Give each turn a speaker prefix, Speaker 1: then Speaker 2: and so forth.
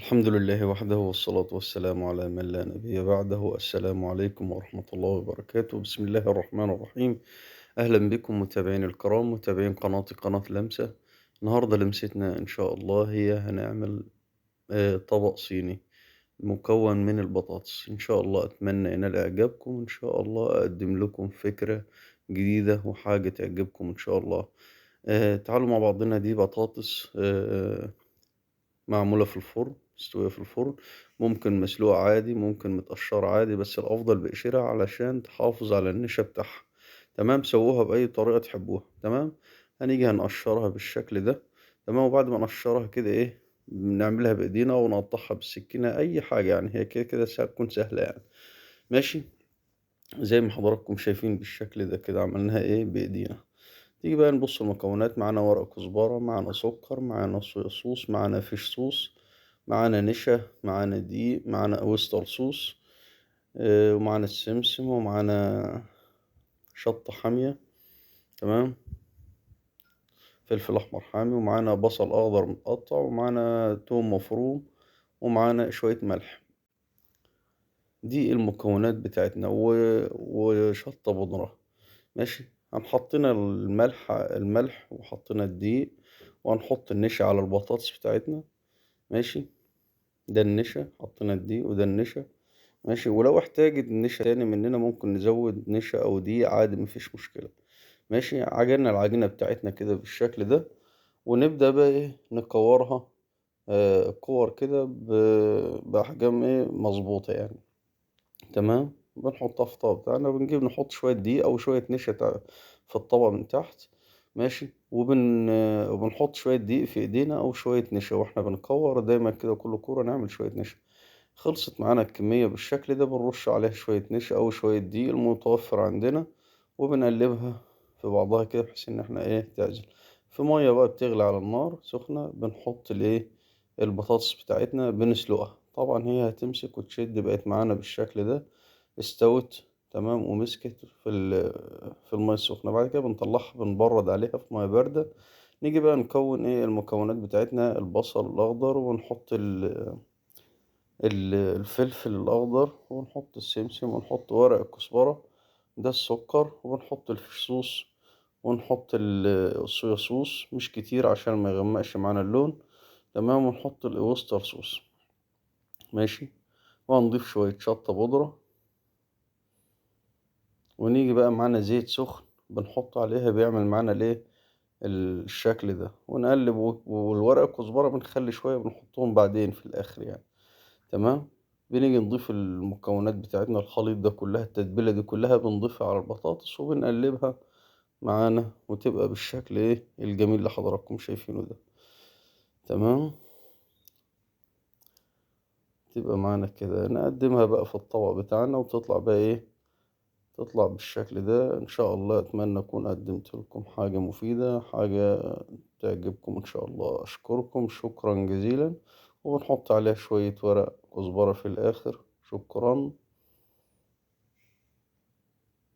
Speaker 1: الحمد لله وحده والصلاة والسلام على من لا نبي بعده. السلام عليكم ورحمة الله وبركاته. بسم الله الرحمن الرحيم. أهلا بكم متابعين الكرام، متابعين قناة لمسة. النهاردة لمستنا إن شاء الله هي هنعمل طبق صيني مكون من البطاطس. إن شاء الله أتمنى ينال إعجابكم. إن شاء الله أقدم لكم فكرة جديدة وحاجة تعجبكم إن شاء الله. تعالوا مع بعضنا. دي بطاطس معمولة في الفرن، مستوية في الفرن، ممكن مسلوقة عادي، ممكن متقشرة عادي، بس الأفضل بقشرها علشان تحافظ على النشا بتاعها. تمام، سووها بأي طريقة تحبوها. تمام، هنيجي هنقشرها بالشكل ده. تمام، وبعد ما نقشرها كده بنعملها بإيدينا ونقطعها بالسكينة، أي حاجة يعني، هي كده كده تكون سهلة يعني. ماشي، زي ما حضراتكم شايفين بالشكل ده كده عملناها بإيدينا. تيجي بقى نبص المكونات. معانا ورق كزبرة، معانا سكر، معانا صويا صوص، معانا فيش صوص، معانا نشا، معانا دقيق، معانا اويستر صوص، ومعانا السمسم، ومعانا شطة حامية. تمام، فلفل أحمر حامي، ومعانا بصل أخضر متقطع، ومعانا توم مفروم، ومعانا شوية ملح. دي المكونات بتاعتنا وشطة بودرة. ماشي، هنحطنا الملح وحطينا الدقيق، وهنحط النشا على البطاطس بتاعتنا. ماشي، ده النشا، حطينا الدقيق وده النشا. ماشي، ولو احتاجت نشا تاني مننا ممكن نزود نشا او دقيق عادي، مفيش مشكلة. ماشي، عجننا العجينة بتاعتنا كده بالشكل ده، ونبدأ بقى نكورها. كور كده بأحجام مظبوطة يعني. تمام، بنحطها في الطبق بتاعنا، بنجيب نحط شوية دقيق أو شوية نشا في الطبق من تحت. ماشي، وبنحط شوية دقيق في إيدينا أو شوية نشا، وإحنا بنكور دايما كده كل كورة نعمل شوية نشا. خلصت معانا الكمية بالشكل ده، بنرش عليها شوية نشا أو شوية دقيق المتوفر عندنا، وبنقلبها في بعضها كده بحيث إن احنا تعجن. في مية بقى بتغلي على النار سخنة، بنحط البطاطس بتاعتنا بنسلقها. طبعا هي هتمسك وتشد، بقت معانا بالشكل ده، استوت. تمام، ومسكت في المية السخنة. بعد كده بنطلعها بنبرد عليها في مية باردة. نيجي بقى نكون المكونات بتاعتنا: البصل الأخضر، ونحط الفلفل الأخضر، ونحط السمسم، ونحط ورق الكزبرة، ده السكر، ونحط الفيش صوص، ونحط الصويا صوص مش كتير عشان ما يغمقش معانا اللون. تمام، ونحط الأوستر صوص. ماشي، وهنضيف شوية شطة بودرة، ونيجي بقى معانا زيت سخن بنحط عليها، بيعمل معانا الشكل ده، ونقلب. والورق الكزبرة بنخلي شوية بنحطهم بعدين في الآخر يعني. تمام، بنيجي نضيف المكونات بتاعتنا، الخليط ده كلها، التتبيلة دي كلها بنضيفها على البطاطس وبنقلبها معانا، وتبقى بالشكل الجميل اللي حضراتكم شايفينه ده. تمام، تبقى معانا كده، نقدمها بقى في الطبق بتاعنا، وتطلع بقى تطلع بالشكل ده إن شاء الله. أتمنى أكون قدمت لكم حاجة مفيدة، حاجة تعجبكم إن شاء الله. أشكركم شكرا جزيلا، وبنحط عليها شوية ورق كزبرة في الآخر. شكرا.